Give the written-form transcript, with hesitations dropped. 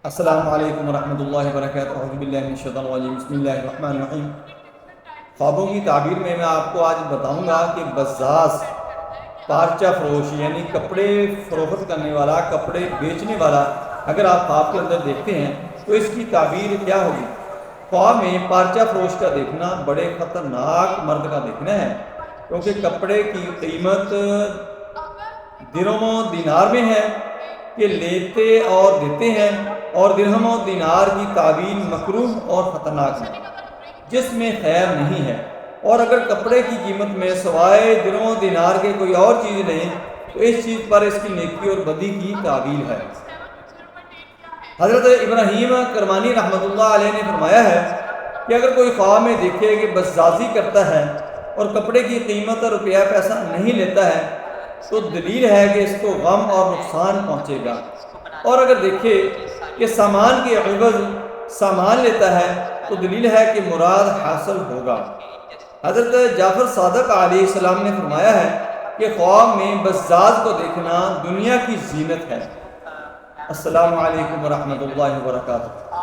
السلام علیکم ورحمۃ اللہ وبرکاتہ۔ اعوذ باللہ من الشیطان الرجیم، بسم اللہ الرحمن الرحیم۔ خوابوں کی تعبیر میں آپ کو آج بتاؤں گا کہ بزاز، پارچہ فروش یعنی کپڑے فروخت کرنے والا، کپڑے بیچنے والا اگر آپ خواب کے اندر دیکھتے ہیں تو اس کی تعبیر کیا ہوگی؟ خواب میں پارچہ فروش کا دیکھنا بڑے خطرناک مرد کا دیکھنا ہے، کیونکہ کپڑے کی قیمت درہم و دینار میں ہے کہ لیتے اور دیتے ہیں، اور درہم و دینار کی تعبیر مکروہ اور خطرناک ہے جس میں خیر نہیں ہے، اور اگر کپڑے کی قیمت میں سوائے درہم و دینار کے کوئی اور چیز لیں تو اس چیز پر اس کی نیکی اور بدی کی تعبیر ہے۔ حضرت ابراہیم کرمانی رحمۃ اللہ علیہ نے فرمایا ہے کہ اگر کوئی خواب میں دیکھے کہ بزازی کرتا ہے اور کپڑے کی قیمت اور روپیہ پیسہ نہیں لیتا ہے تو دلیل ہے کہ اس کو غم اور نقصان پہنچے گا، اور اگر دیکھے کہ سامان کے عوض سامان لیتا ہے تو دلیل ہے کہ مراد حاصل ہوگا۔ حضرت جعفر صادق علیہ السلام نے فرمایا ہے کہ خواب میں بزاز کو دیکھنا دنیا کی زینت ہے۔ السلام علیکم ورحمۃ اللہ وبرکاتہ۔